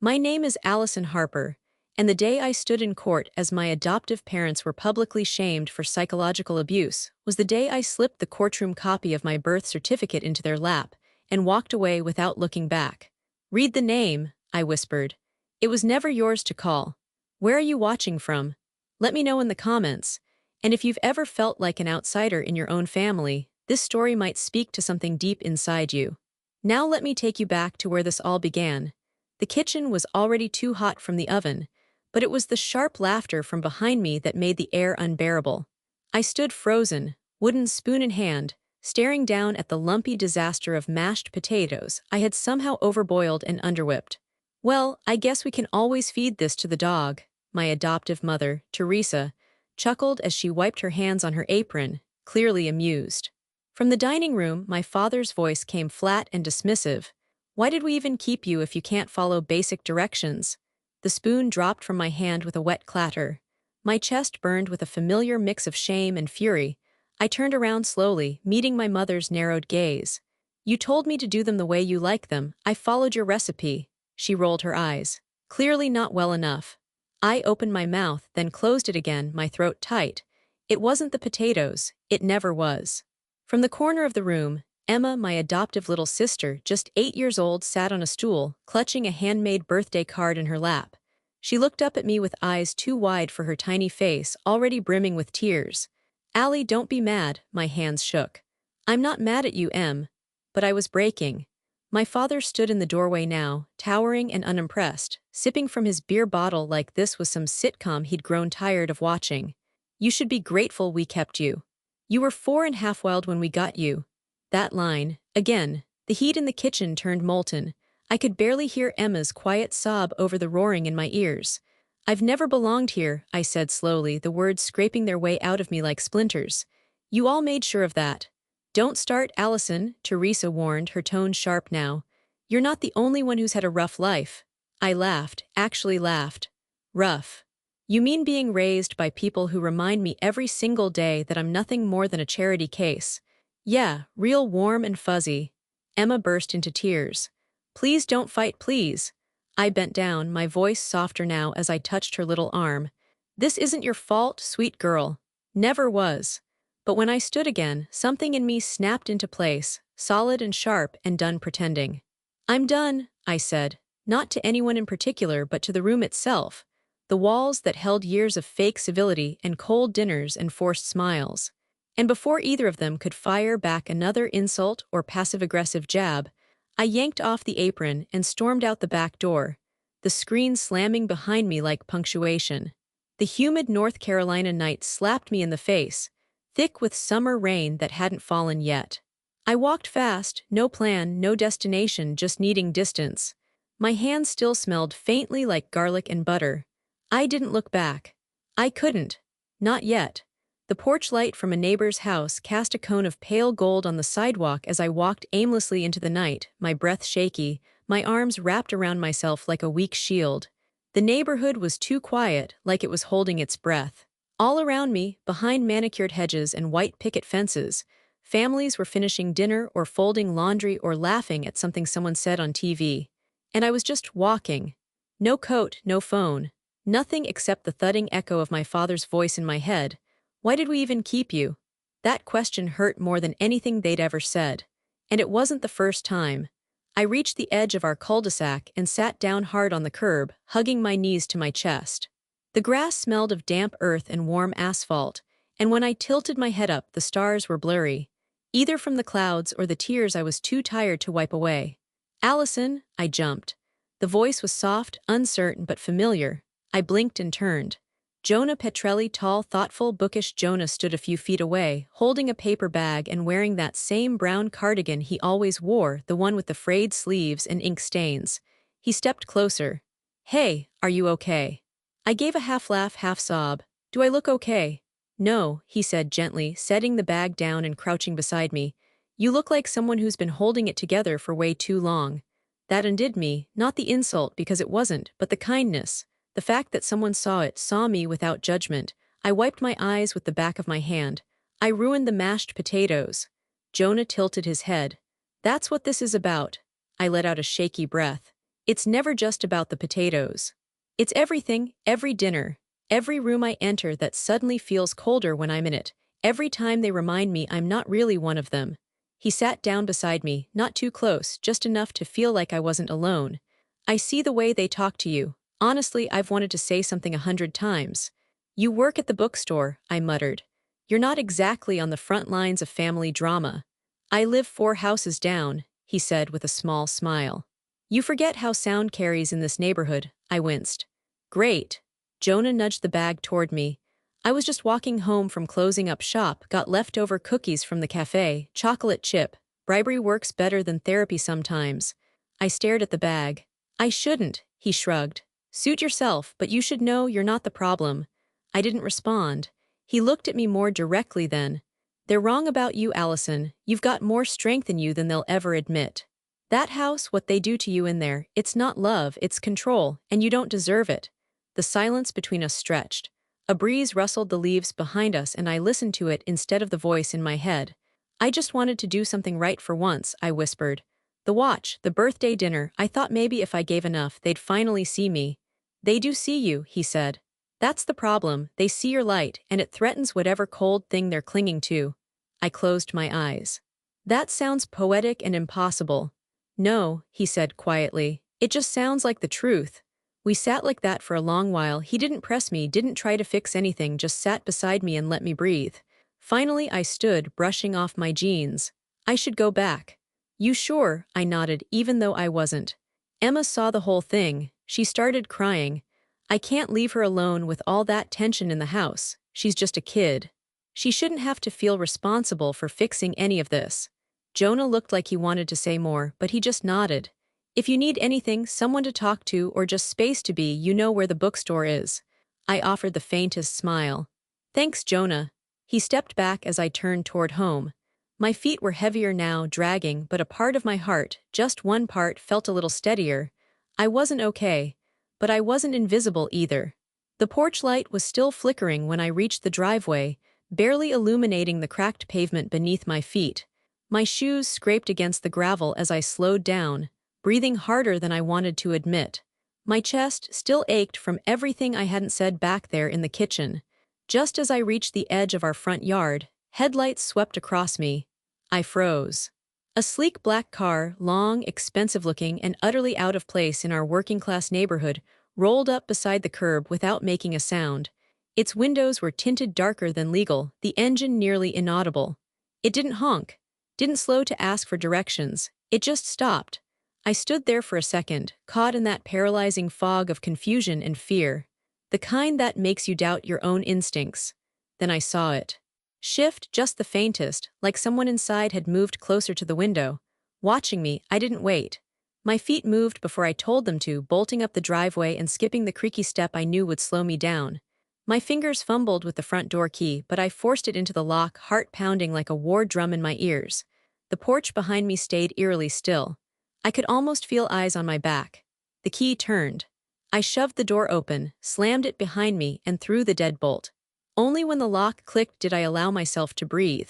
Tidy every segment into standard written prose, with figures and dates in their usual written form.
My name is Allison Harper, and the day I stood in court as my adoptive parents were publicly shamed for psychological abuse was the day I slipped the courtroom copy of my birth certificate into their lap and walked away without looking back. "Read the name," I whispered. "It was never yours to call. Where are you watching from? Let me know in the comments. And if you've ever felt like an outsider in your own family, this story might speak to something deep inside you." Now let me take you back to where this all began. The kitchen was already too hot from the oven, but it was the sharp laughter from behind me that made the air unbearable. I stood frozen, wooden spoon in hand, staring down at the lumpy disaster of mashed potatoes I had somehow overboiled and underwhipped. "Well, I guess we can always feed this to the dog," my adoptive mother, Teresa, chuckled as she wiped her hands on her apron, clearly amused. From the dining room, my father's voice came flat and dismissive. "Why did we even keep you if you can't follow basic directions?" The spoon dropped from my hand with a wet clatter. My chest burned with a familiar mix of shame and fury. I turned around slowly, meeting my mother's narrowed gaze. "You told me to do them the way you like them. I followed your recipe." She rolled her eyes. "Clearly not well enough." I opened my mouth, then closed it again, my throat tight. It wasn't the potatoes. It never was. From the corner of the room, Emma, my adoptive little sister, just 8 years old, sat on a stool, clutching a handmade birthday card in her lap. She looked up at me with eyes too wide for her tiny face, already brimming with tears. "Allie, don't be mad," my hands shook. "I'm not mad at you, Em." But I was breaking. My father stood in the doorway now, towering and unimpressed, sipping from his beer bottle like this was some sitcom he'd grown tired of watching. "You should be grateful we kept you. You were 4.5 wild when we got you." That line, again, the heat in the kitchen turned molten. I could barely hear Emma's quiet sob over the roaring in my ears. "I've never belonged here," I said slowly, the words scraping their way out of me like splinters. "You all made sure of that." "Don't start, Allison," Teresa warned, her tone sharp now. "You're not the only one who's had a rough life." I laughed, actually laughed. "Rough? You mean being raised by people who remind me every single day that I'm nothing more than a charity case?" "Yeah, real warm and fuzzy." Emma burst into tears. "Please don't fight, please." I bent down, my voice softer now as I touched her little arm. "This isn't your fault, sweet girl. Never was." But when I stood again, something in me snapped into place, solid and sharp and done pretending. "I'm done," I said, not to anyone in particular but to the room itself, the walls that held years of fake civility and cold dinners and forced smiles. And before either of them could fire back another insult or passive-aggressive jab, I yanked off the apron and stormed out the back door, the screen slamming behind me like punctuation. The humid North Carolina night slapped me in the face, thick with summer rain that hadn't fallen yet. I walked fast, no plan, no destination, just needing distance. My hands still smelled faintly like garlic and butter. I didn't look back. I couldn't. Not yet. The porch light from a neighbor's house cast a cone of pale gold on the sidewalk as I walked aimlessly into the night, my breath shaky, my arms wrapped around myself like a weak shield. The neighborhood was too quiet, like it was holding its breath. All around me, behind manicured hedges and white picket fences, families were finishing dinner or folding laundry or laughing at something someone said on TV. And I was just walking. No coat, no phone. Nothing except the thudding echo of my father's voice in my head. "Why did we even keep you?" That question hurt more than anything they'd ever said. And it wasn't the first time. I reached the edge of our cul-de-sac and sat down hard on the curb, hugging my knees to my chest. The grass smelled of damp earth and warm asphalt, and when I tilted my head up, the stars were blurry, either from the clouds or the tears I was too tired to wipe away. "Allison," I jumped. The voice was soft, uncertain, but familiar. I blinked and turned. Jonah Petrelli, tall, thoughtful, bookish Jonah, stood a few feet away, holding a paper bag and wearing that same brown cardigan he always wore, the one with the frayed sleeves and ink stains. He stepped closer. "Hey, are you okay?" I gave a half-laugh, half-sob. "Do I look okay?" "No," he said gently, setting the bag down and crouching beside me. "You look like someone who's been holding it together for way too long." That undid me, not the insult because it wasn't, but the kindness. The fact that someone saw me without judgment. I wiped my eyes with the back of my hand. "I ruined the mashed potatoes." Jonah tilted his head. "That's what this is about." I let out a shaky breath. It's never just about the potatoes. It's everything, every dinner, every room I enter that suddenly feels colder when I'm in it, every time they remind me I'm not really one of them. He sat down beside me, not too close, just enough to feel like I wasn't alone. I see the way they talk to you. Honestly, I've wanted to say something 100 times. You work at the bookstore, I muttered. You're not exactly on the front lines of family drama. I live 4 houses down, he said with a small smile. You forget how sound carries in this neighborhood, I winced. Great. Jonah nudged the bag toward me. I was just walking home from closing up shop, got leftover cookies from the cafe, chocolate chip. Bribery works better than therapy sometimes. I stared at the bag. I shouldn't, he shrugged. Suit yourself, but you should know you're not the problem. I didn't respond. He looked at me more directly then. They're wrong about you, Allison. You've got more strength in you than they'll ever admit. That house, what they do to you in there, it's not love, it's control, and you don't deserve it. The silence between us stretched. A breeze rustled the leaves behind us and I listened to it instead of the voice in my head. I just wanted to do something right for once, I whispered. The watch, the birthday dinner, I thought maybe if I gave enough, they'd finally see me. They do see you, he said. That's the problem, they see your light, and it threatens whatever cold thing they're clinging to. I closed my eyes. That sounds poetic and impossible. No, he said quietly. It just sounds like the truth. We sat like that for a long while. He didn't press me, didn't try to fix anything, just sat beside me and let me breathe. Finally, I stood, brushing off my jeans. I should go back. You sure? I nodded, even though I wasn't. Emma saw the whole thing. She started crying. I can't leave her alone with all that tension in the house. She's just a kid. She shouldn't have to feel responsible for fixing any of this. Jonah looked like he wanted to say more, but he just nodded. If you need anything, someone to talk to, or just space to be, you know where the bookstore is. I offered the faintest smile. Thanks, Jonah. He stepped back as I turned toward home. My feet were heavier now, dragging, but a part of my heart, just one part, felt a little steadier. I wasn't okay, but I wasn't invisible either. The porch light was still flickering when I reached the driveway, barely illuminating the cracked pavement beneath my feet. My shoes scraped against the gravel as I slowed down, breathing harder than I wanted to admit. My chest still ached from everything I hadn't said back there in the kitchen. Just as I reached the edge of our front yard, headlights swept across me. I froze. A sleek black car, long, expensive-looking, and utterly out of place in our working-class neighborhood, rolled up beside the curb without making a sound. Its windows were tinted darker than legal, the engine nearly inaudible. It didn't honk, didn't slow to ask for directions. It just stopped. I stood there for a second, caught in that paralyzing fog of confusion and fear. The kind that makes you doubt your own instincts. Then I saw it. Shift just the faintest, like someone inside had moved closer to the window. Watching me, I didn't wait. My feet moved before I told them to, bolting up the driveway and skipping the creaky step I knew would slow me down. My fingers fumbled with the front door key, but I forced it into the lock, heart pounding like a war drum in my ears. The porch behind me stayed eerily still. I could almost feel eyes on my back. The key turned. I shoved the door open, slammed it behind me, and threw the deadbolt. Only when the lock clicked did I allow myself to breathe.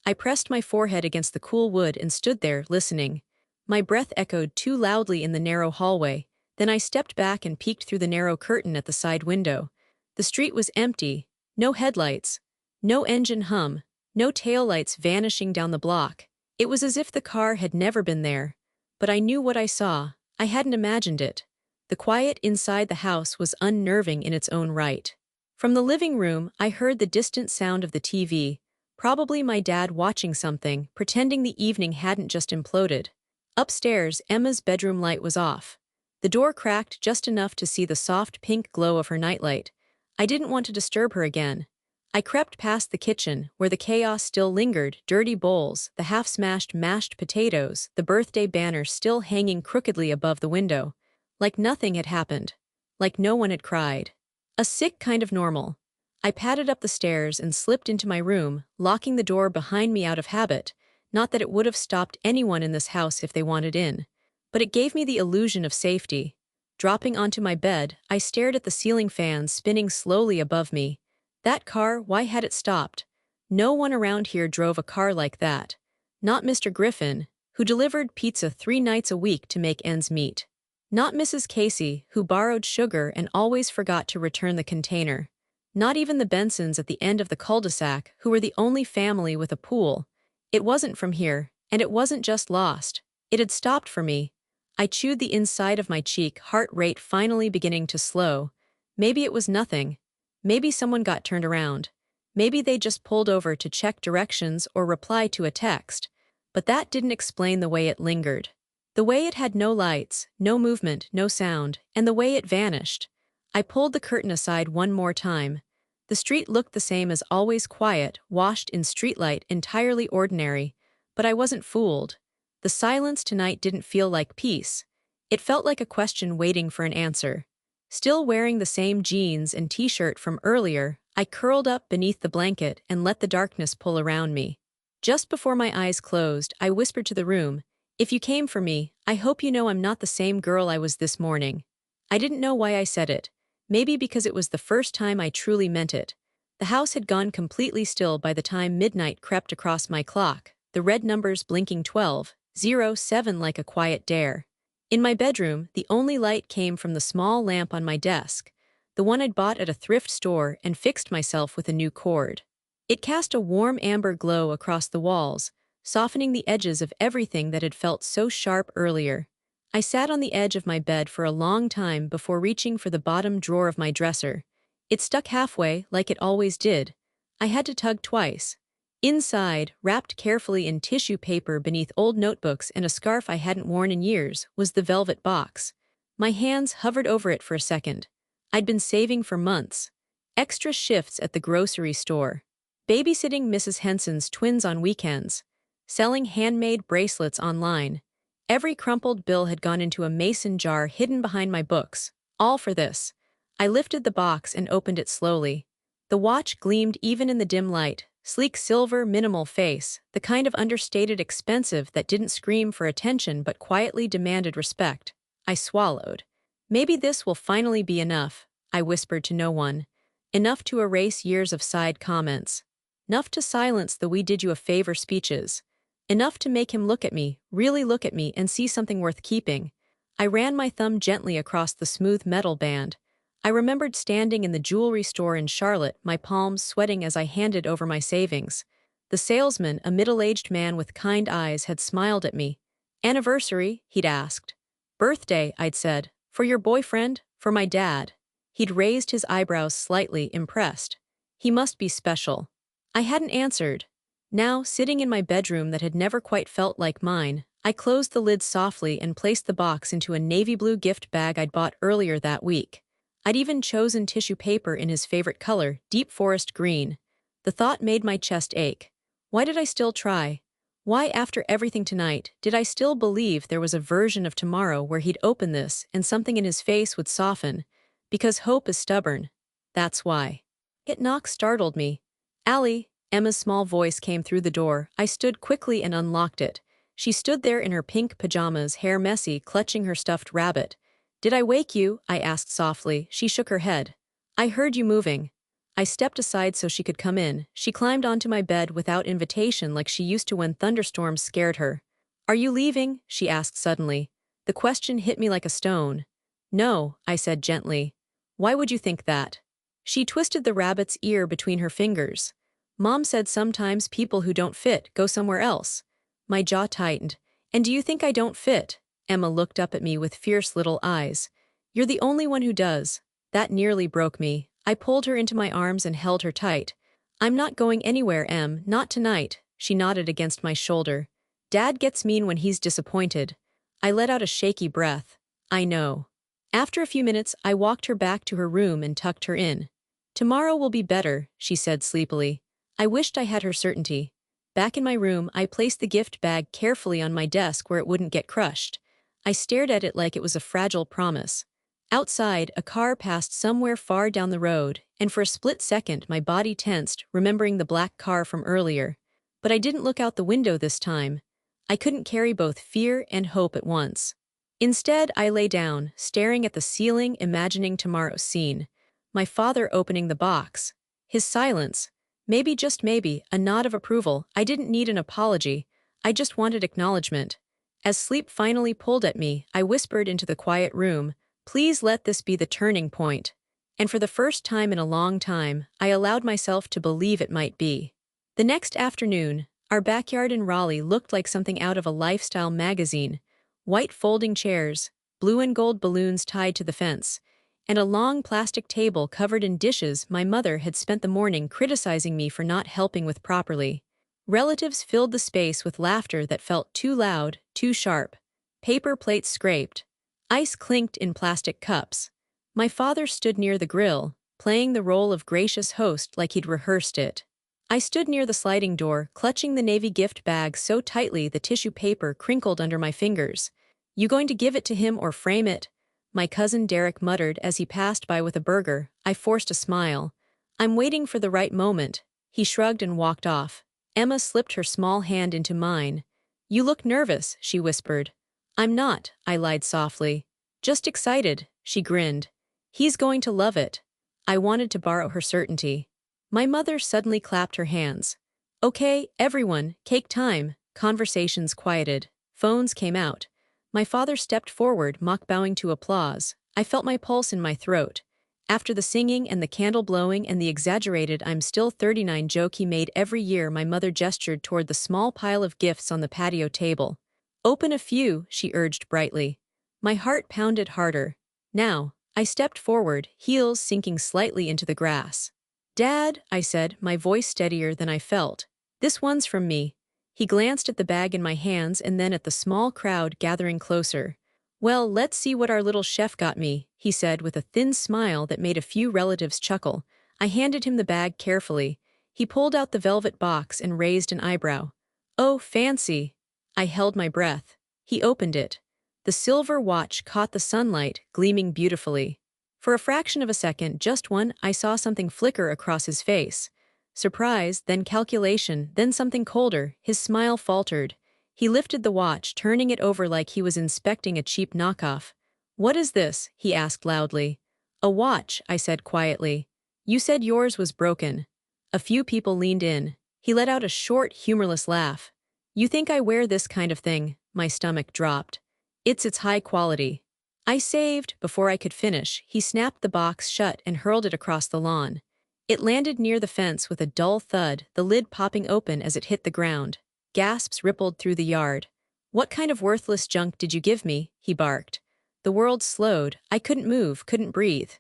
I pressed my forehead against the cool wood and stood there, listening. My breath echoed too loudly in the narrow hallway. Then I stepped back and peeked through the narrow curtain at the side window. The street was empty. No headlights. No engine hum. No taillights vanishing down the block. It was as if the car had never been there. But I knew what I saw. I hadn't imagined it. The quiet inside the house was unnerving in its own right. From the living room, I heard the distant sound of the TV, probably my dad watching something, pretending the evening hadn't just imploded. Upstairs, Emma's bedroom light was off. The door cracked just enough to see the soft pink glow of her nightlight. I didn't want to disturb her again. I crept past the kitchen, where the chaos still lingered, dirty bowls, the half-smashed mashed potatoes, the birthday banner still hanging crookedly above the window. Like nothing had happened. Like no one had cried. A sick kind of normal. I padded up the stairs and slipped into my room, locking the door behind me out of habit. Not that it would have stopped anyone in this house if they wanted in. But it gave me the illusion of safety. Dropping onto my bed, I stared at the ceiling fan spinning slowly above me. That car, why had it stopped? No one around here drove a car like that. Not Mr. Griffin, who delivered pizza 3 nights a week to make ends meet. Not Mrs. Casey, who borrowed sugar and always forgot to return the container. Not even the Bensons at the end of the cul-de-sac, who were the only family with a pool. It wasn't from here, and it wasn't just lost. It had stopped for me. I chewed the inside of my cheek, heart rate finally beginning to slow. Maybe it was nothing. Maybe someone got turned around. Maybe they just pulled over to check directions or reply to a text. But that didn't explain the way it lingered. The way it had no lights, no movement, no sound, and the way it vanished. I pulled the curtain aside one more time. The street looked the same as always, quiet, washed in streetlight, entirely ordinary. But I wasn't fooled. The silence tonight didn't feel like peace. It felt like a question waiting for an answer. Still wearing the same jeans and t-shirt from earlier, I curled up beneath the blanket and let the darkness pull around me. Just before my eyes closed, I whispered to the room, "If you came for me, I hope you know I'm not the same girl I was this morning." I didn't know why I said it. Maybe because it was the first time I truly meant it. The house had gone completely still by the time midnight crept across my clock, the red numbers blinking 12:07 like a quiet dare. In my bedroom, the only light came from the small lamp on my desk, the one I'd bought at a thrift store and fixed myself with a new cord. It cast a warm amber glow across the walls, softening the edges of everything that had felt so sharp earlier. I sat on the edge of my bed for a long time before reaching for the bottom drawer of my dresser. It stuck halfway, like it always did. I had to tug twice. Inside, wrapped carefully in tissue paper beneath old notebooks and a scarf I hadn't worn in years, was the velvet box. My hands hovered over it for a second. I'd been saving for months. Extra shifts at the grocery store. Babysitting Mrs. Henson's twins on weekends. Selling handmade bracelets online. Every crumpled bill had gone into a mason jar hidden behind my books. All for this. I lifted the box and opened it slowly. The watch gleamed even in the dim light. Sleek silver, minimal face, the kind of understated expensive that didn't scream for attention but quietly demanded respect. I swallowed. Maybe this will finally be enough, I whispered to no one. Enough to erase years of side comments. Enough to silence the "we did you a favor" speeches. Enough to make him look at me, really look at me, and see something worth keeping. I ran my thumb gently across the smooth metal band. I remembered standing in the jewelry store in Charlotte, my palms sweating as I handed over my savings. The salesman, a middle-aged man with kind eyes, had smiled at me. "Anniversary?" he'd asked. "Birthday," I'd said. "For your boyfriend? For my dad?" He'd raised his eyebrows slightly, impressed. He must be special. I hadn't answered. Now, sitting in my bedroom that had never quite felt like mine, I closed the lid softly and placed the box into a navy blue gift bag I'd bought earlier that week. I'd even chosen tissue paper in his favorite color, deep forest green. The thought made my chest ache. Why did I still try? Why, after everything tonight, did I still believe there was a version of tomorrow where he'd open this and something in his face would soften? Because hope is stubborn. That's why. It knock startled me. "Allie," Emma's small voice came through the door. I stood quickly and unlocked it. She stood there in her pink pajamas, hair messy, clutching her stuffed rabbit. "Did I wake you?" I asked softly. She shook her head. "I heard you moving." I stepped aside so she could come in. She climbed onto my bed without invitation like she used to when thunderstorms scared her. "Are you leaving?" she asked suddenly. The question hit me like a stone. "No," I said gently. "Why would you think that?" She twisted the rabbit's ear between her fingers. "Mom said sometimes people who don't fit go somewhere else." My jaw tightened. "And do you think I don't fit?" Emma looked up at me with fierce little eyes. "You're the only one who does." That nearly broke me. I pulled her into my arms and held her tight. "I'm not going anywhere, Em, not tonight." She nodded against my shoulder. "Dad gets mean when he's disappointed." I let out a shaky breath. "I know." After a few minutes, I walked her back to her room and tucked her in. "Tomorrow will be better," she said sleepily. I wished I had her certainty. Back in my room, I placed the gift bag carefully on my desk where it wouldn't get crushed. I stared at it like it was a fragile promise. Outside, a car passed somewhere far down the road, and for a split second my body tensed, remembering the black car from earlier. But I didn't look out the window this time. I couldn't carry both fear and hope at once. Instead, I lay down, staring at the ceiling, imagining tomorrow's scene. My father opening the box. His silence. Maybe, just maybe, a nod of approval. I didn't need an apology. I just wanted acknowledgement. As sleep finally pulled at me, I whispered into the quiet room, "Please let this be the turning point." And for the first time in a long time, I allowed myself to believe it might be. The next afternoon, our backyard in Raleigh looked like something out of a lifestyle magazine: white folding chairs, blue and gold balloons tied to the fence, and a long plastic table covered in dishes my mother had spent the morning criticizing me for not helping with properly. Relatives filled the space with laughter that felt too loud, too sharp. Paper plates scraped. Ice clinked in plastic cups. My father stood near the grill, playing the role of gracious host like he'd rehearsed it. I stood near the sliding door, clutching the navy gift bag so tightly the tissue paper crinkled under my fingers. "You going to give it to him or frame it?" my cousin Derek muttered as he passed by with a burger. I forced a smile. "I'm waiting for the right moment." He shrugged and walked off. Emma slipped her small hand into mine. "You look nervous," she whispered. "I'm not," I lied softly. "Just excited," she grinned. "He's going to love it." I wanted to borrow her certainty. My mother suddenly clapped her hands. "Okay, everyone, cake time." Conversations quieted. Phones came out. My father stepped forward, mock bowing to applause. I felt my pulse in my throat. After the singing and the candle blowing and the exaggerated "I'm still 39" joke he made every year, my mother gestured toward the small pile of gifts on the patio table. "Open a few," she urged brightly. My heart pounded harder. "Now." I stepped forward, heels sinking slightly into the grass. "Dad," I said, my voice steadier than I felt. "This one's from me." He glanced at the bag in my hands and then at the small crowd gathering closer. "Well, let's see what our little chef got me," he said with a thin smile that made a few relatives chuckle. I handed him the bag carefully. He pulled out the velvet box and raised an eyebrow. "Oh, fancy." I held my breath. He opened it. The silver watch caught the sunlight, gleaming beautifully. For a fraction of a second, just one, I saw something flicker across his face. Surprise, then calculation, then something colder. His smile faltered. He lifted the watch, turning it over like he was inspecting a cheap knockoff. "What is this?" he asked loudly. "A watch," I said quietly. "You said yours was broken." A few people leaned in. He let out a short, humorless laugh. "You think I wear this kind of thing?" My stomach dropped. It's high quality." I saved. Before I could finish, he snapped the box shut and hurled it across the lawn. It landed near the fence with a dull thud, the lid popping open as it hit the ground. Gasps rippled through the yard. "What kind of worthless junk did you give me?" he barked. The world slowed. I couldn't move, couldn't breathe.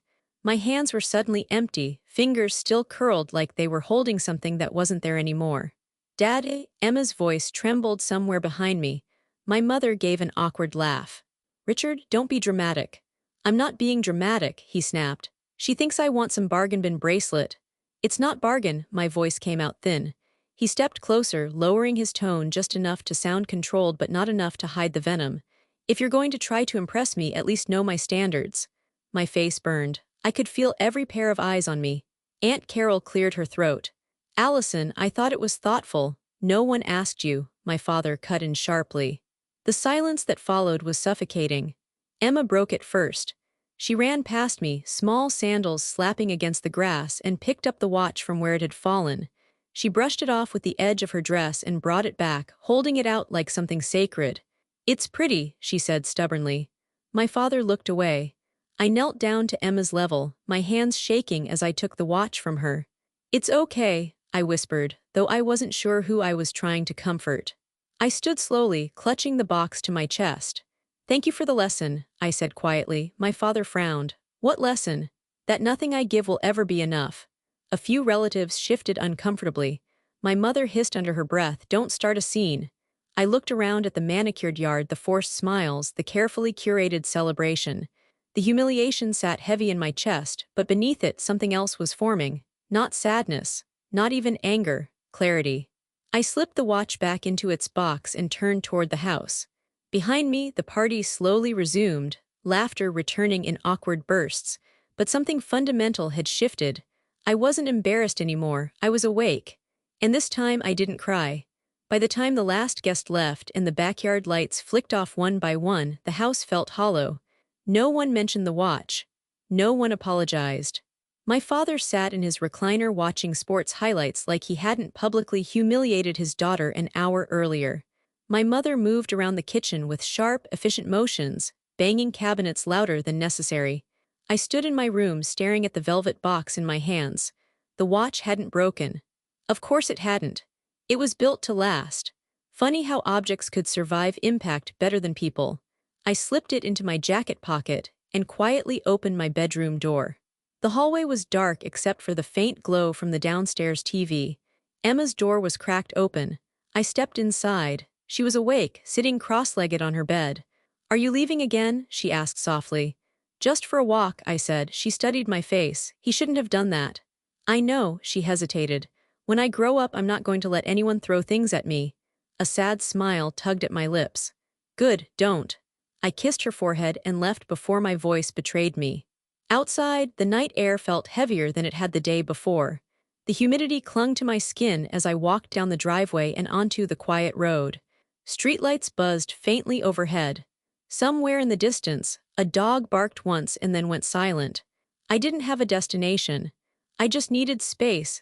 My hands were suddenly empty, fingers still curled like they were holding something that wasn't there anymore. "Daddy?" Emma's voice trembled somewhere behind me. My mother gave an awkward laugh. "Richard, don't be dramatic." "I'm not being dramatic," he snapped. "She thinks I want some bargain bin bracelet." "It's not bargain," my voice came out thin. He stepped closer, lowering his tone just enough to sound controlled but not enough to hide the venom. "If you're going to try to impress me, at least know my standards." My face burned. I could feel every pair of eyes on me. Aunt Carol cleared her throat. "Allison, I thought it was thoughtful." "No one asked you," my father cut in sharply. The silence that followed was suffocating. Emma broke it first. She ran past me, small sandals slapping against the grass, and picked up the watch from where it had fallen. She brushed it off with the edge of her dress and brought it back, holding it out like something sacred. "It's pretty," she said stubbornly. My father looked away. I knelt down to Emma's level, my hands shaking as I took the watch from her. "It's okay," I whispered, though I wasn't sure who I was trying to comfort. I stood slowly, clutching the box to my chest. "Thank you for the lesson," I said quietly. My father frowned. "What lesson?" "That nothing I give will ever be enough." A few relatives shifted uncomfortably. My mother hissed under her breath, "Don't start a scene." I looked around at the manicured yard, the forced smiles, the carefully curated celebration. The humiliation sat heavy in my chest, but beneath it something else was forming. Not sadness, not even anger, clarity. I slipped the watch back into its box and turned toward the house. Behind me, the party slowly resumed, laughter returning in awkward bursts, but something fundamental had shifted. I wasn't embarrassed anymore, I was awake. And this time I didn't cry. By the time the last guest left and the backyard lights flicked off one by one, the house felt hollow. No one mentioned the watch. No one apologized. My father sat in his recliner watching sports highlights like he hadn't publicly humiliated his daughter an hour earlier. My mother moved around the kitchen with sharp, efficient motions, banging cabinets louder than necessary. I stood in my room staring at the velvet box in my hands. The watch hadn't broken. Of course it hadn't. It was built to last. Funny how objects could survive impact better than people. I slipped it into my jacket pocket and quietly opened my bedroom door. The hallway was dark except for the faint glow from the downstairs TV. Emma's door was cracked open. I stepped inside. She was awake, sitting cross-legged on her bed. "Are you leaving again?" she asked softly. "Just for a walk," I said. She studied my face. "He shouldn't have done that." "I know," she hesitated. "When I grow up, I'm not going to let anyone throw things at me." A sad smile tugged at my lips. "Good, don't." I kissed her forehead and left before my voice betrayed me. Outside, the night air felt heavier than it had the day before. The humidity clung to my skin as I walked down the driveway and onto the quiet road. Streetlights buzzed faintly overhead. Somewhere in the distance, a dog barked once and then went silent. I didn't have a destination. I just needed space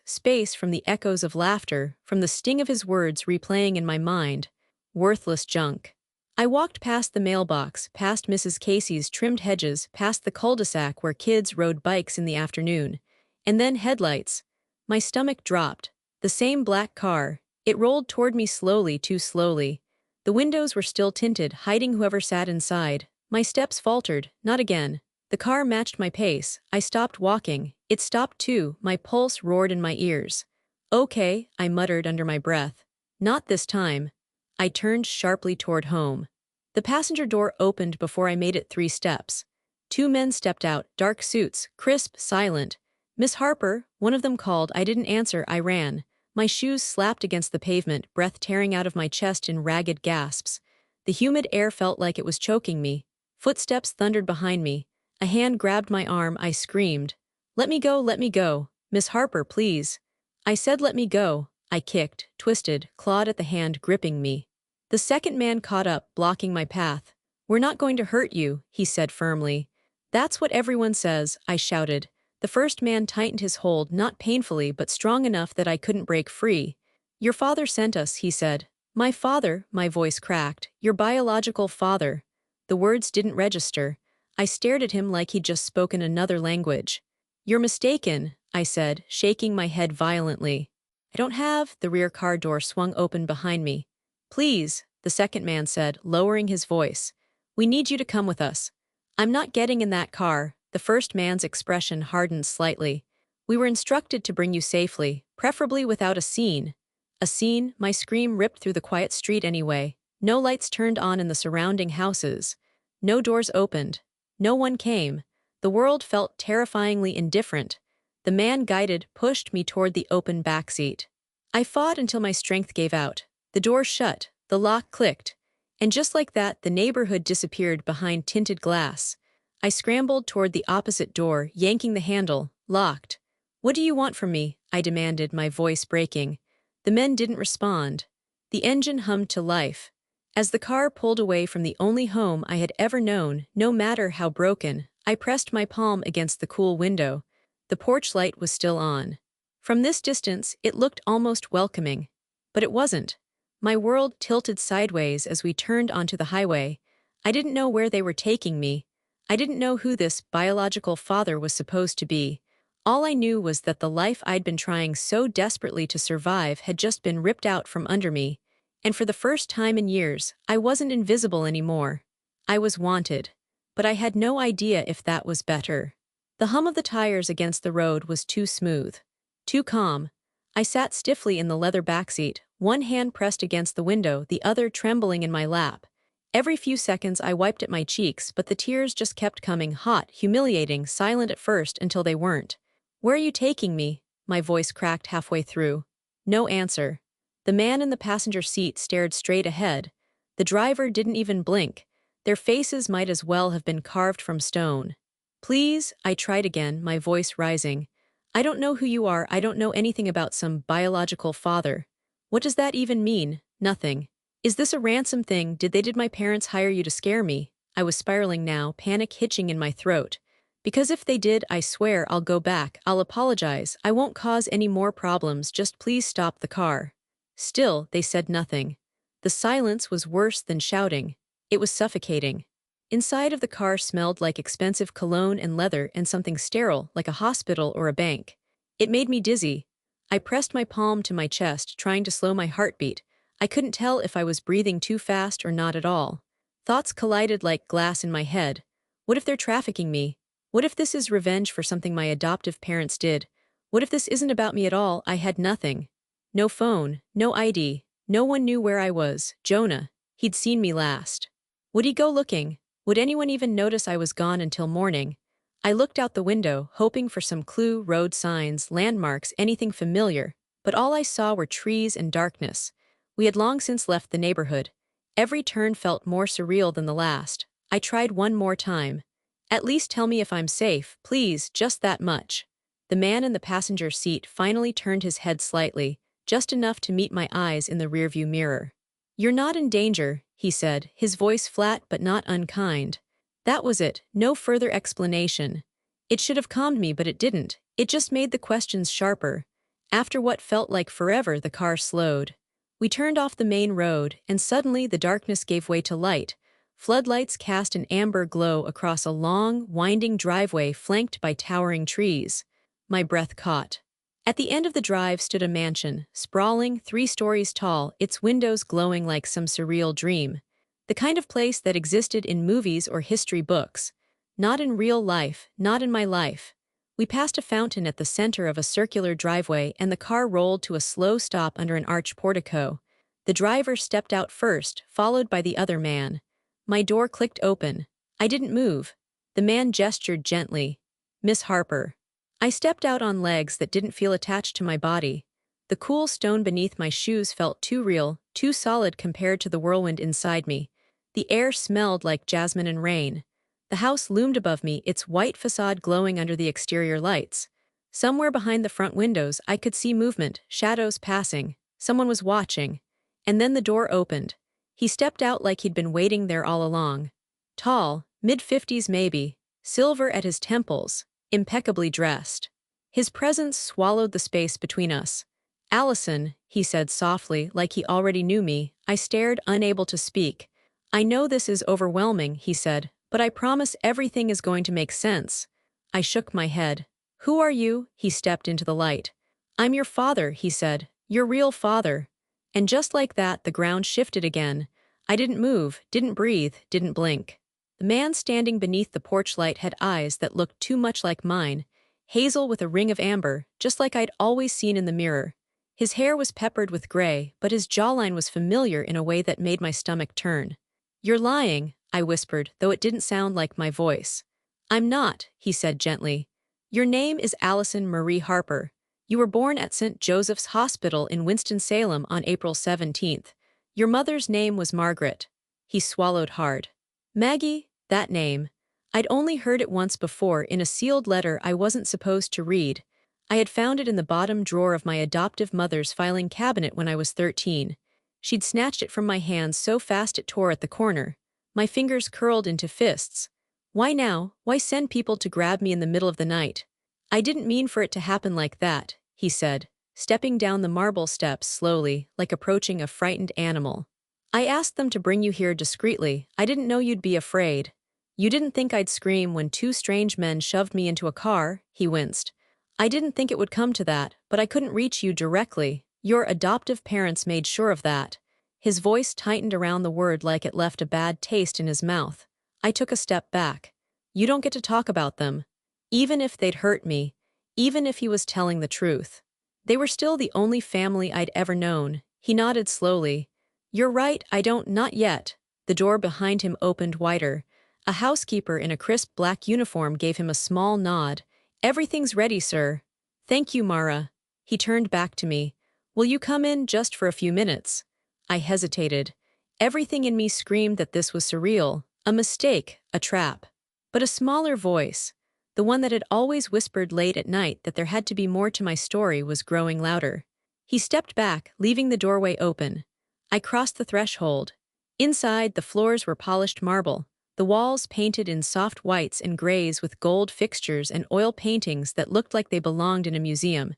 from the echoes of laughter, from the sting of his words replaying in my mind. Worthless junk. I walked past the mailbox, past Mrs. Casey's trimmed hedges, past the cul-de-sac where kids rode bikes in the afternoon. And then headlights. My stomach dropped. The same black car. It rolled toward me slowly, too slowly. The windows were still tinted, hiding whoever sat inside. My steps faltered. Not again. The car matched my pace. I stopped walking. It stopped too. My pulse roared in my ears. "Okay," I muttered under my breath. "Not this time." I turned sharply toward home. The passenger door opened before I made it 3 steps. 2 men stepped out, dark suits, crisp, silent. "Miss Harper," one of them called. I didn't answer. I ran. My shoes slapped against the pavement, breath tearing out of my chest in ragged gasps. The humid air felt like it was choking me. Footsteps thundered behind me. A hand grabbed my arm. I screamed. Let me go, Miss Harper, please." I said let me go. I kicked, twisted, clawed at the hand gripping me. The second man caught up, blocking my path. "We're not going to hurt you," he said firmly. "That's what everyone says," I shouted. The first man tightened his hold, not painfully but strong enough that I couldn't break free. "Your father sent us," he said. "My father," my voice cracked. "Your biological father." The words didn't register. I stared at him like he'd just spoken another language. "You're mistaken," I said, shaking my head violently. "I don't have—" The rear car door swung open behind me. "Please," the second man said, lowering his voice. "We need you to come with us." "I'm not getting in that car." The first man's expression hardened slightly. "We were instructed to bring you safely, preferably without a scene." A scene? My scream ripped through the quiet street anyway. No lights turned on in the surrounding houses. No doors opened. No one came. The world felt terrifyingly indifferent. The man guided, pushed me toward the open backseat. I fought until my strength gave out. The door shut, the lock clicked, and just like that, the neighborhood disappeared behind tinted glass. I scrambled toward the opposite door, yanking the handle, locked. "What do you want from me?" I demanded, my voice breaking. The men didn't respond. The engine hummed to life. As the car pulled away from the only home I had ever known, no matter how broken, I pressed my palm against the cool window. The porch light was still on. From this distance, it looked almost welcoming. But it wasn't. My world tilted sideways as we turned onto the highway. I didn't know where they were taking me. I didn't know who this biological father was supposed to be. All I knew was that the life I'd been trying so desperately to survive had just been ripped out from under me. And for the first time in years, I wasn't invisible anymore. I was wanted. But I had no idea if that was better. The hum of the tires against the road was too smooth. Too calm. I sat stiffly in the leather backseat, one hand pressed against the window, the other trembling in my lap. Every few seconds I wiped at my cheeks, but the tears just kept coming, hot, humiliating, silent at first until they weren't. "Where are you taking me?" My voice cracked halfway through. No answer. The man in the passenger seat stared straight ahead. The driver didn't even blink. Their faces might as well have been carved from stone. "Please," I tried again, my voice rising. "I don't know who you are. I don't know anything about some biological father." "What does that even mean?" "Nothing." "Is this a ransom thing? Did my parents hire you to scare me?" I was spiraling now, panic hitching in my throat. "Because if they did, I swear I'll go back. I'll apologize. I won't cause any more problems. Just please stop the car." Still, they said nothing. The silence was worse than shouting. It was suffocating. Inside of the car smelled like expensive cologne and leather and something sterile like a hospital or a bank. It made me dizzy. I pressed my palm to my chest, trying to slow my heartbeat. I couldn't tell if I was breathing too fast or not at all. Thoughts collided like glass in my head. What if they're trafficking me? What if this is revenge for something my adoptive parents did? What if this isn't about me at all? I had nothing. No phone, no ID. No one knew where I was. Jonah. He'd seen me last. Would he go looking? Would anyone even notice I was gone until morning? I looked out the window, hoping for some clue, road signs, landmarks, anything familiar, but all I saw were trees and darkness. We had long since left the neighborhood. Every turn felt more surreal than the last. I tried one more time. At least tell me if I'm safe, please, just that much. The man in the passenger seat finally turned his head slightly, just enough to meet my eyes in the rearview mirror. "You're not in danger," he said, his voice flat but not unkind. That was it, no further explanation. It should have calmed me, but it didn't. It just made the questions sharper. After what felt like forever, the car slowed. We turned off the main road, and suddenly the darkness gave way to light. Floodlights cast an amber glow across a long, winding driveway flanked by towering trees. My breath caught. At the end of the drive stood a mansion, sprawling 3 stories tall, its windows glowing like some surreal dream. The kind of place that existed in movies or history books. Not in real life, not in my life. We passed a fountain at the center of a circular driveway, and the car rolled to a slow stop under an arched portico. The driver stepped out first, followed by the other man. My door clicked open. I didn't move. The man gestured gently. "Miss Harper." I stepped out on legs that didn't feel attached to my body. The cool stone beneath my shoes felt too real, too solid compared to the whirlwind inside me. The air smelled like jasmine and rain. The house loomed above me, its white facade glowing under the exterior lights. Somewhere behind the front windows, I could see movement, shadows passing. Someone was watching. And then the door opened. He stepped out like he'd been waiting there all along. Tall, mid-50s maybe, silver at his temples, impeccably dressed. His presence swallowed the space between us. "Allison," he said softly, like he already knew me. I stared, unable to speak. "I know this is overwhelming," he said, "but I promise everything is going to make sense." I shook my head. "Who are you?" He stepped into the light. "I'm your father," he said. "Your real father." And just like that, the ground shifted again. I didn't move, didn't breathe, didn't blink. The man standing beneath the porch light had eyes that looked too much like mine, hazel with a ring of amber, just like I'd always seen in the mirror. His hair was peppered with gray, but his jawline was familiar in a way that made my stomach turn. "You're lying," I whispered, though it didn't sound like my voice. "I'm not," he said gently. "Your name is Allison Marie Harper. You were born at St. Joseph's Hospital in Winston-Salem on April 17th. Your mother's name was Margaret." He swallowed hard. "Maggie? That name. I'd only heard it once before in a sealed letter I wasn't supposed to read. I had found it in the bottom drawer of my adoptive mother's filing cabinet when I was 13. She'd snatched it from my hands so fast it tore at the corner. My fingers curled into fists. Why now? Why send people to grab me in the middle of the night? "I didn't mean for it to happen like that," he said, stepping down the marble steps slowly, like approaching a frightened animal. "I asked them to bring you here discreetly. I didn't know you'd be afraid. You didn't think I'd scream when 2 strange men shoved me into a car," he winced. "I didn't think it would come to that, but I couldn't reach you directly. Your adoptive parents made sure of that." His voice tightened around the word like it left a bad taste in his mouth. I took a step back. "You don't get to talk about them. Even if they'd hurt me, even if he was telling the truth. They were still the only family I'd ever known." He nodded slowly. "You're right, I don't, not yet." The door behind him opened wider. A housekeeper in a crisp black uniform gave him a small nod. "Everything's ready, sir." "Thank you, Mara." He turned back to me. "Will you come in just for a few minutes?" I hesitated. Everything in me screamed that this was surreal, a mistake, a trap. But a smaller voice, the one that had always whispered late at night that there had to be more to my story, was growing louder. He stepped back, leaving the doorway open. I crossed the threshold. Inside, the floors were polished marble, the walls painted in soft whites and grays with gold fixtures and oil paintings that looked like they belonged in a museum.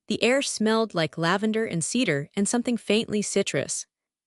The air smelled like lavender and cedar and something faintly citrus.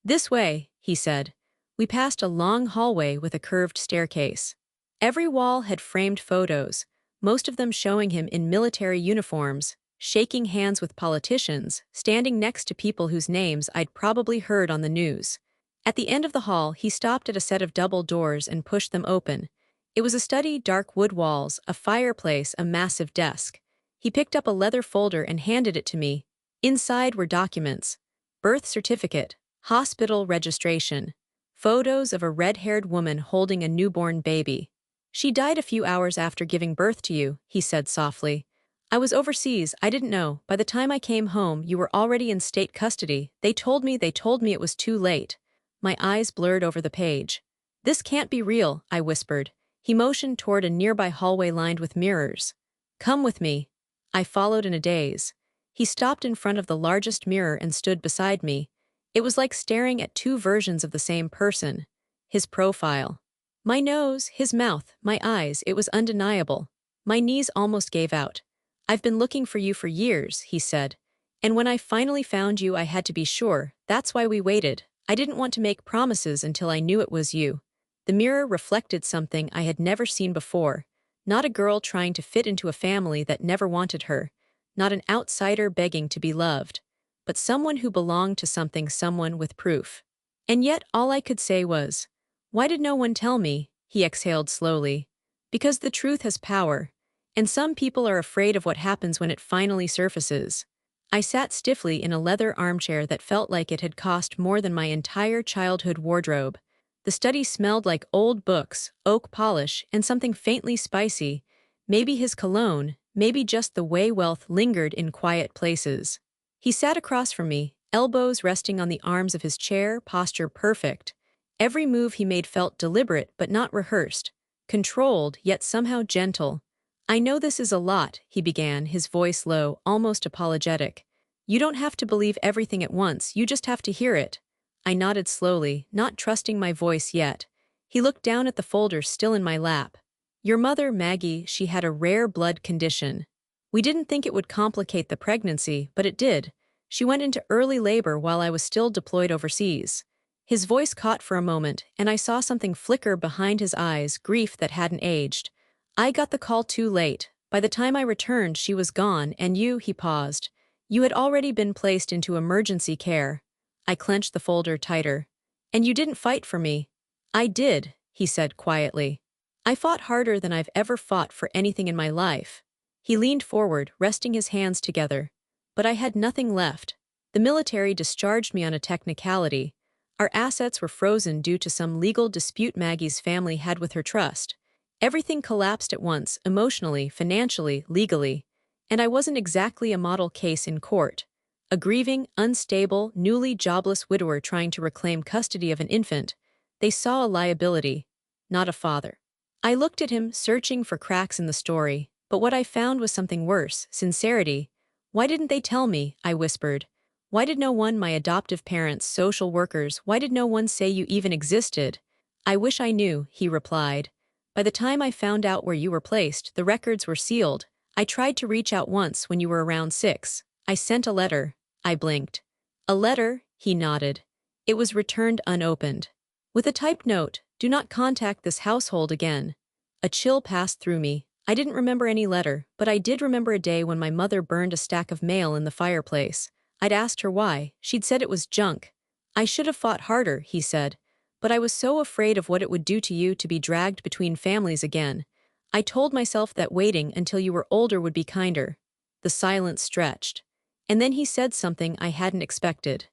This way, he said. We passed a long hallway with a curved staircase. Every wall had framed photos, most of them showing him in military uniforms, shaking hands with politicians, standing next to people whose names I'd probably heard on the news. At the end of the hall, he stopped at a set of double doors and pushed them open. It was a study, dark wood walls, a fireplace, a massive desk. He picked up a leather folder and handed it to me. Inside were documents: birth certificate, hospital registration, photos of a red-haired woman holding a newborn baby. She died a few hours after giving birth to you, he said softly. I was overseas, I didn't know. By the time I came home, you were already in state custody. They told me it was too late. My eyes blurred over the page. This can't be real, I whispered. He motioned toward a nearby hallway lined with mirrors. Come with me. I followed in a daze. He stopped in front of the largest mirror and stood beside me. It was like staring at two versions of the same person. His profile. My nose, his mouth, my eyes, it was undeniable. My knees almost gave out. I've been looking for you for years, he said. And when I finally found you, I had to be sure. That's why we waited. I didn't want to make promises until I knew it was you. The mirror reflected something I had never seen before. Not a girl trying to fit into a family that never wanted her. Not an outsider begging to be loved. But someone who belonged to something, someone with proof. And yet all I could say was, why did no one tell me? He exhaled slowly. Because the truth has power. And some people are afraid of what happens when it finally surfaces. I sat stiffly in a leather armchair that felt like it had cost more than my entire childhood wardrobe. The study smelled like old books, oak polish, and something faintly spicy. Maybe his cologne, maybe just the way wealth lingered in quiet places. He sat across from me, elbows resting on the arms of his chair, posture perfect. Every move he made felt deliberate but not rehearsed, controlled yet somehow gentle. I know this is a lot, he began, his voice low, almost apologetic. You don't have to believe everything at once, you just have to hear it. I nodded slowly, not trusting my voice yet. He looked down at the folder still in my lap. Your mother, Maggie, she had a rare blood condition. We didn't think it would complicate the pregnancy, but it did. She went into early labor while I was still deployed overseas. His voice caught for a moment, and I saw something flicker behind his eyes, grief that hadn't aged. I got the call too late. By the time I returned, she was gone, and you, he paused. You had already been placed into emergency care. I clenched the folder tighter. And you didn't fight for me. I did, he said quietly. I fought harder than I've ever fought for anything in my life. He leaned forward, resting his hands together. But I had nothing left. The military discharged me on a technicality. Our assets were frozen due to some legal dispute Maggie's family had with her trust. Everything collapsed at once, emotionally, financially, legally. And I wasn't exactly a model case in court. A grieving, unstable, newly jobless widower trying to reclaim custody of an infant. They saw a liability, not a father. I looked at him, searching for cracks in the story, but what I found was something worse: sincerity. Why didn't they tell me? I whispered. Why did no one, my adoptive parents, social workers, why did no one say you even existed? I wish I knew, he replied. By the time I found out where you were placed, the records were sealed. I tried to reach out once when you were around 6. I sent a letter. I blinked. A letter, he nodded. It was returned unopened. With a typed note, do not contact this household again. A chill passed through me. I didn't remember any letter, but I did remember a day when my mother burned a stack of mail in the fireplace. I'd asked her why. She'd said it was junk. I should have fought harder, he said. But I was so afraid of what it would do to you to be dragged between families again. I told myself that waiting until you were older would be kinder. The silence stretched. And then he said something I hadn't expected.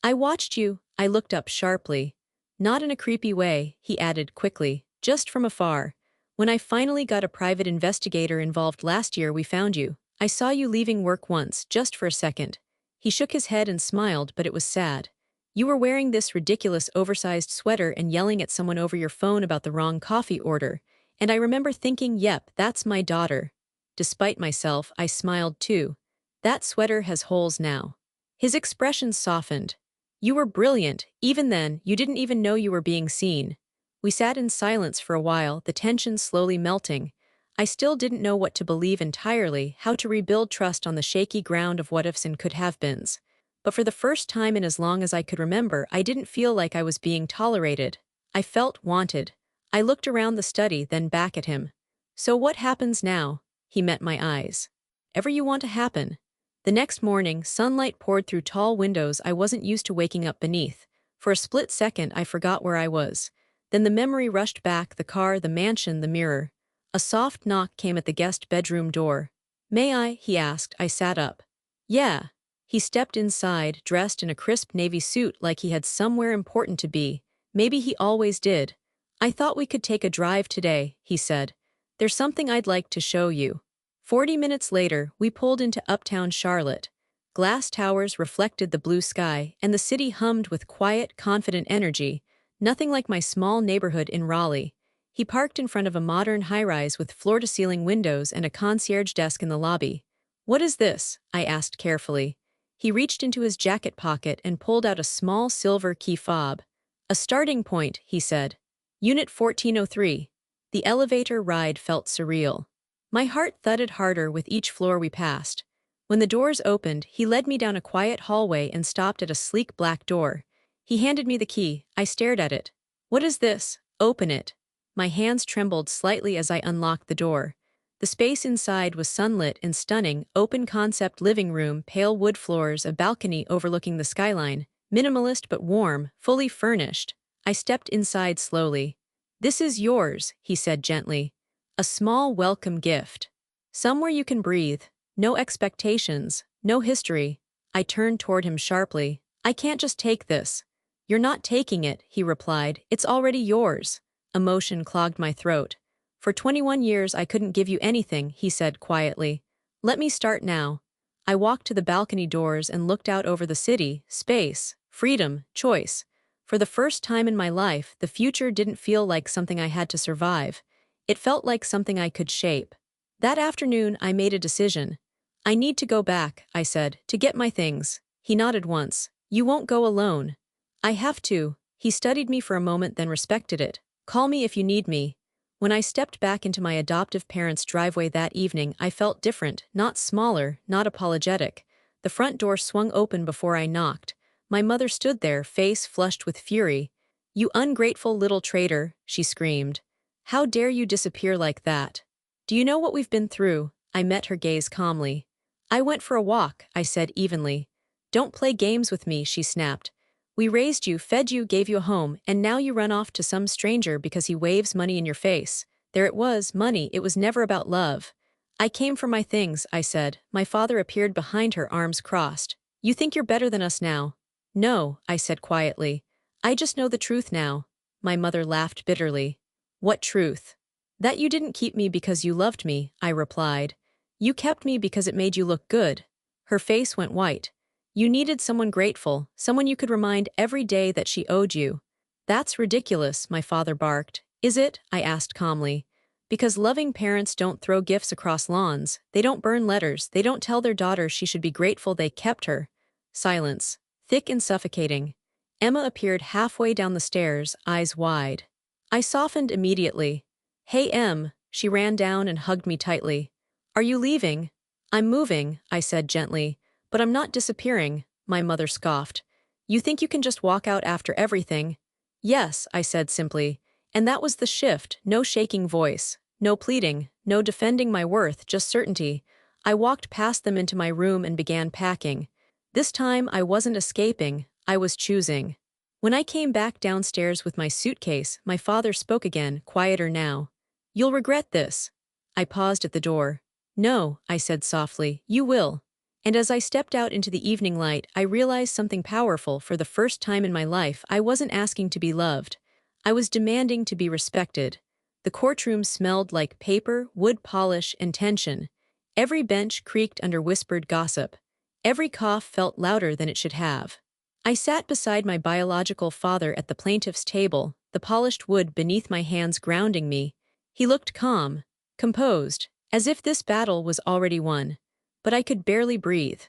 I watched you. I looked up sharply. Not in a creepy way, he added quickly, just from afar. When I finally got a private investigator involved last year, we found you. I saw you leaving work once, just for a second. He shook his head and smiled, but it was sad. You were wearing this ridiculous oversized sweater and yelling at someone over your phone about the wrong coffee order. And I remember thinking, yep, that's my daughter. Despite myself, I smiled too. That sweater has holes now. His expression softened. You were brilliant. Even then, you didn't even know you were being seen. We sat in silence for a while, the tension slowly melting. I still didn't know what to believe entirely, how to rebuild trust on the shaky ground of what-ifs and could-have-beens. But for the first time in as long as I could remember, I didn't feel like I was being tolerated. I felt wanted. I looked around the study, then back at him. So what happens now? He met my eyes. Ever you want to happen. The next morning, sunlight poured through tall windows I wasn't used to waking up beneath. For a split second, I forgot where I was. Then the memory rushed back, the car, the mansion, the mirror. A soft knock came at the guest bedroom door. May I? He asked. I sat up. Yeah. He stepped inside, dressed in a crisp navy suit like he had somewhere important to be. Maybe he always did. I thought we could take a drive today, he said. There's something I'd like to show you. 40 minutes later, we pulled into uptown Charlotte. Glass towers reflected the blue sky, and the city hummed with quiet, confident energy, nothing like my small neighborhood in Raleigh. He parked in front of a modern high-rise with floor-to-ceiling windows and a concierge desk in the lobby. What is this? I asked carefully. He reached into his jacket pocket and pulled out a small silver key fob. A starting point, he said. Unit 1403. The elevator ride felt surreal. My heart thudded harder with each floor we passed. When the doors opened, he led me down a quiet hallway and stopped at a sleek black door. He handed me the key. I stared at it. What is this? Open it. My hands trembled slightly as I unlocked the door. The space inside was sunlit and stunning, open-concept living room, pale wood floors, a balcony overlooking the skyline, minimalist but warm, fully furnished. I stepped inside slowly. This is yours, he said gently. A small welcome gift. Somewhere you can breathe. No expectations, no history. I turned toward him sharply. I can't just take this. You're not taking it, he replied. It's already yours. Emotion clogged my throat. For 21 years I couldn't give you anything, he said quietly. Let me start now. I walked to the balcony doors and looked out over the city, space, freedom, choice. For the first time in my life, the future didn't feel like something I had to survive. It felt like something I could shape. That afternoon, I made a decision. I need to go back, I said, to get my things. He nodded once. You won't go alone. I have to. He studied me for a moment, then respected it. Call me if you need me. When I stepped back into my adoptive parents' driveway that evening, I felt different, not smaller, not apologetic. The front door swung open before I knocked. My mother stood there, face flushed with fury. You ungrateful little traitor, she screamed. How dare you disappear like that? Do you know what we've been through? I met her gaze calmly. I went for a walk, I said evenly. Don't play games with me, she snapped. We raised you, fed you, gave you a home, and now you run off to some stranger because he waves money in your face. There it was, money, it was never about love. I came for my things, I said. My father appeared behind her, arms crossed. You think you're better than us now? No, I said quietly. I just know the truth now. My mother laughed bitterly. What truth? That you didn't keep me because you loved me, I replied. You kept me because it made you look good. Her face went white. You needed someone grateful, someone you could remind every day that she owed you. That's ridiculous, my father barked. Is it? I asked calmly. Because loving parents don't throw gifts across lawns, they don't burn letters, they don't tell their daughter she should be grateful they kept her. Silence. Thick and suffocating. Emma appeared halfway down the stairs, eyes wide. I softened immediately. Hey, Em, she ran down and hugged me tightly. Are you leaving? I'm moving, I said gently. But I'm not disappearing, my mother scoffed. You think you can just walk out after everything? Yes, I said simply. And that was the shift, no shaking voice, no pleading, no defending my worth, just certainty. I walked past them into my room and began packing. This time I wasn't escaping, I was choosing. When I came back downstairs with my suitcase, my father spoke again, quieter now. You'll regret this. I paused at the door. No, I said softly, you will. And as I stepped out into the evening light, I realized something powerful. For the first time in my life, I wasn't asking to be loved. I was demanding to be respected. The courtroom smelled like paper, wood polish, and tension. Every bench creaked under whispered gossip. Every cough felt louder than it should have. I sat beside my biological father at the plaintiff's table, the polished wood beneath my hands grounding me. He looked calm, composed, as if this battle was already won. But I could barely breathe.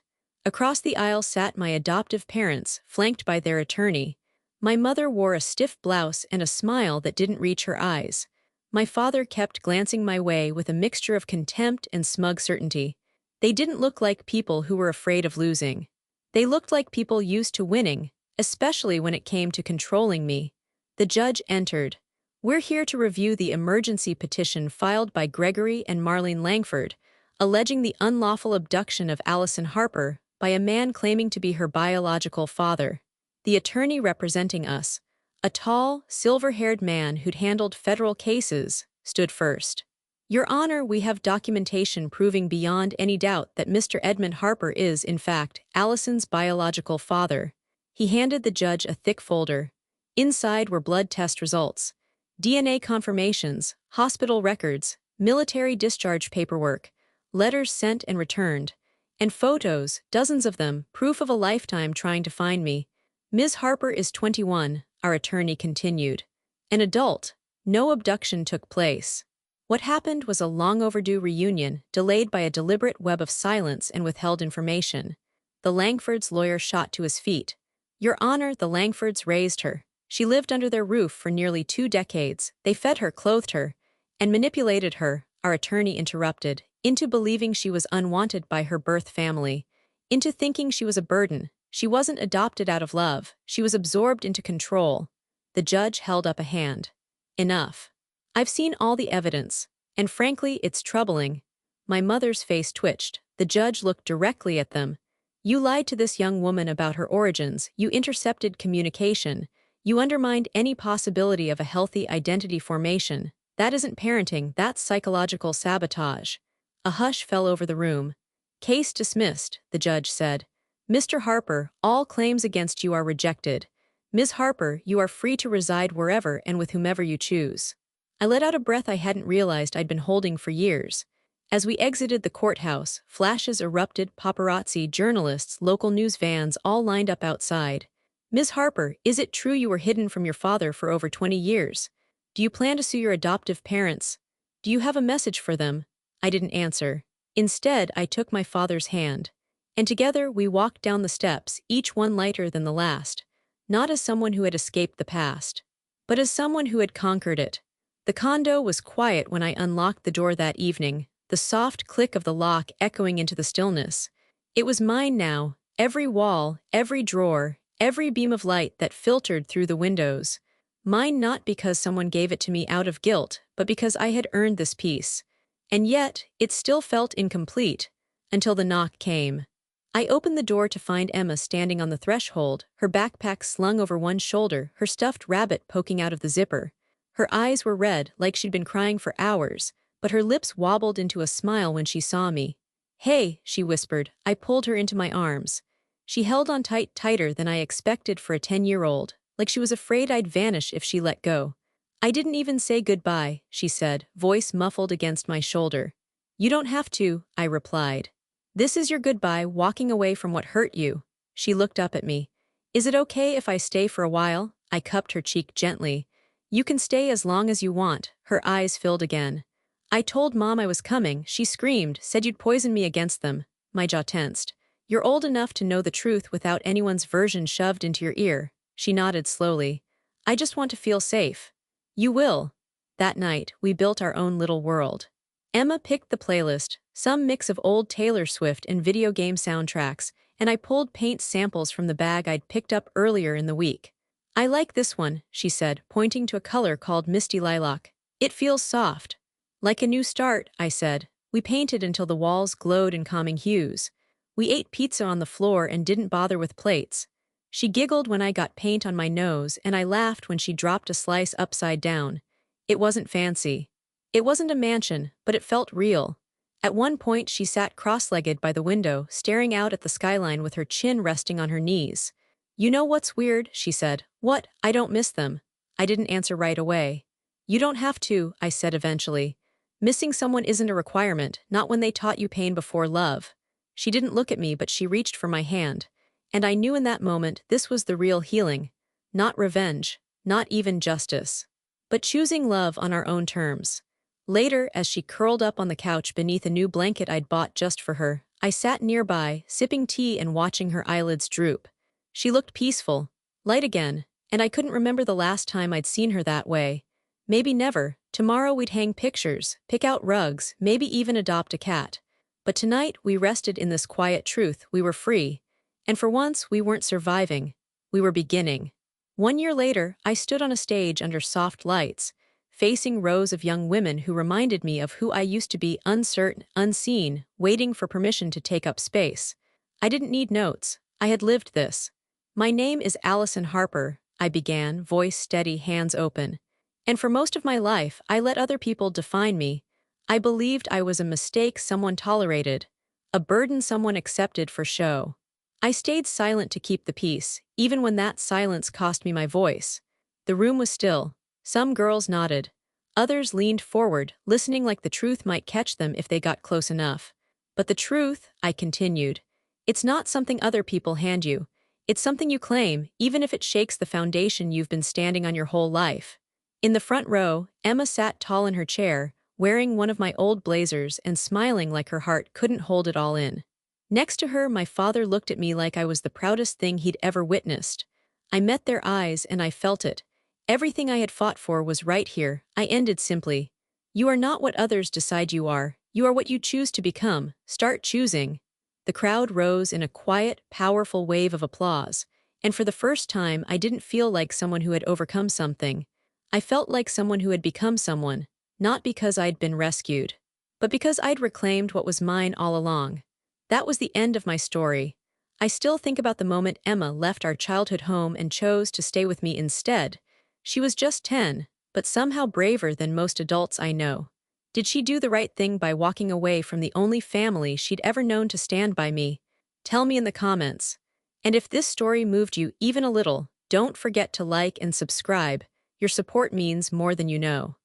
Across the aisle sat my adoptive parents, flanked by their attorney. My mother wore a stiff blouse and a smile that didn't reach her eyes. My father kept glancing my way with a mixture of contempt and smug certainty. They didn't look like people who were afraid of losing. They looked like people used to winning, especially when it came to controlling me. The judge entered. We're here to review the emergency petition filed by Gregory and Marlene Langford, alleging the unlawful abduction of Allison Harper by a man claiming to be her biological father. The attorney representing us, a tall, silver-haired man who'd handled federal cases, stood first. Your Honor, we have documentation proving beyond any doubt that Mr. Edmund Harper is, in fact, Allison's biological father. He handed the judge a thick folder. Inside were blood test results, DNA confirmations, hospital records, military discharge paperwork, letters sent and returned, and photos, dozens of them, proof of a lifetime trying to find me. Ms. Harper is 21, our attorney continued. An adult. No abduction took place. What happened was a long-overdue reunion, delayed by a deliberate web of silence and withheld information. The Langfords' lawyer shot to his feet. Your Honor, the Langfords raised her. She lived under their roof for nearly 2 decades. They fed her, clothed her, and manipulated her, our attorney interrupted, into believing she was unwanted by her birth family, into thinking she was a burden. She wasn't adopted out of love. She was absorbed into control. The judge held up a hand. Enough. I've seen all the evidence, and frankly, it's troubling. My mother's face twitched. The judge looked directly at them. You lied to this young woman about her origins. You intercepted communication. You undermined any possibility of a healthy identity formation. That isn't parenting, that's psychological sabotage. A hush fell over the room. Case dismissed, the judge said. Mr. Harper, all claims against you are rejected. Ms. Harper, you are free to reside wherever and with whomever you choose. I let out a breath I hadn't realized I'd been holding for years. As we exited the courthouse, flashes erupted, paparazzi, journalists, local news vans all lined up outside. Ms. Harper, is it true you were hidden from your father for over 20 years? Do you plan to sue your adoptive parents? Do you have a message for them? I didn't answer. Instead, I took my father's hand. And together we walked down the steps, each one lighter than the last. Not as someone who had escaped the past, but as someone who had conquered it. The condo was quiet when I unlocked the door that evening, the soft click of the lock echoing into the stillness. It was mine now, every wall, every drawer, every beam of light that filtered through the windows. Mine not because someone gave it to me out of guilt, but because I had earned this peace. And yet, it still felt incomplete, until the knock came. I opened the door to find Emma standing on the threshold, her backpack slung over one shoulder, her stuffed rabbit poking out of the zipper. Her eyes were red, like she'd been crying for hours, but her lips wobbled into a smile when she saw me. Hey, she whispered. I pulled her into my arms. She held on tighter than I expected for a 10-year-old, like she was afraid I'd vanish if she let go. I didn't even say goodbye, she said, voice muffled against my shoulder. You don't have to, I replied. This is your goodbye, walking away from what hurt you. She looked up at me. Is it okay if I stay for a while? I cupped her cheek gently. You can stay as long as you want. Her eyes filled again. I told Mom I was coming. She screamed, said you'd poison me against them. My jaw tensed. You're old enough to know the truth without anyone's version shoved into your ear. She nodded slowly. I just want to feel safe. You will. That night, we built our own little world. Emma picked the playlist, some mix of old Taylor Swift and video game soundtracks, and I pulled paint samples from the bag I'd picked up earlier in the week. I like this one, she said, pointing to a color called Misty Lilac. It feels soft. Like a new start, I said. We painted until the walls glowed in calming hues. We ate pizza on the floor and didn't bother with plates. She giggled when I got paint on my nose, and I laughed when she dropped a slice upside down. It wasn't fancy. It wasn't a mansion, but it felt real. At one point, she sat cross-legged by the window, staring out at the skyline with her chin resting on her knees. You know what's weird, she said. What? I don't miss them. I didn't answer right away. You don't have to, I said eventually. Missing someone isn't a requirement, not when they taught you pain before love. She didn't look at me, but she reached for my hand. And I knew in that moment this was the real healing. Not revenge, not even justice. But choosing love on our own terms. Later, as she curled up on the couch beneath a new blanket I'd bought just for her, I sat nearby, sipping tea and watching her eyelids droop. She looked peaceful, light again, and I couldn't remember the last time I'd seen her that way. Maybe never. Tomorrow we'd hang pictures, pick out rugs, maybe even adopt a cat. But tonight we rested in this quiet truth: we were free. And for once, we weren't surviving. We were beginning. 1 year later, I stood on a stage under soft lights, facing rows of young women who reminded me of who I used to be, uncertain, unseen, waiting for permission to take up space. I didn't need notes. I had lived this. My name is Allison Harper, I began, voice steady, hands open. And for most of my life, I let other people define me. I believed I was a mistake someone tolerated, a burden someone accepted for show. I stayed silent to keep the peace, even when that silence cost me my voice. The room was still. Some girls nodded. Others leaned forward, listening like the truth might catch them if they got close enough. But the truth, I continued, it's not something other people hand you. It's something you claim, even if it shakes the foundation you've been standing on your whole life. In the front row, Emma sat tall in her chair, wearing one of my old blazers and smiling like her heart couldn't hold it all in. Next to her, my father looked at me like I was the proudest thing he'd ever witnessed. I met their eyes and I felt it. Everything I had fought for was right here. I ended simply. You are not what others decide you are. You are what you choose to become. Start choosing. The crowd rose in a quiet, powerful wave of applause, and for the first time I didn't feel like someone who had overcome something. I felt like someone who had become someone, not because I'd been rescued, but because I'd reclaimed what was mine all along. That was the end of my story. I still think about the moment Emma left our childhood home and chose to stay with me instead. She was just 10, but somehow braver than most adults I know. Did she do the right thing by walking away from the only family she'd ever known to stand by me? Tell me in the comments. And if this story moved you even a little, don't forget to like and subscribe. Your support means more than you know.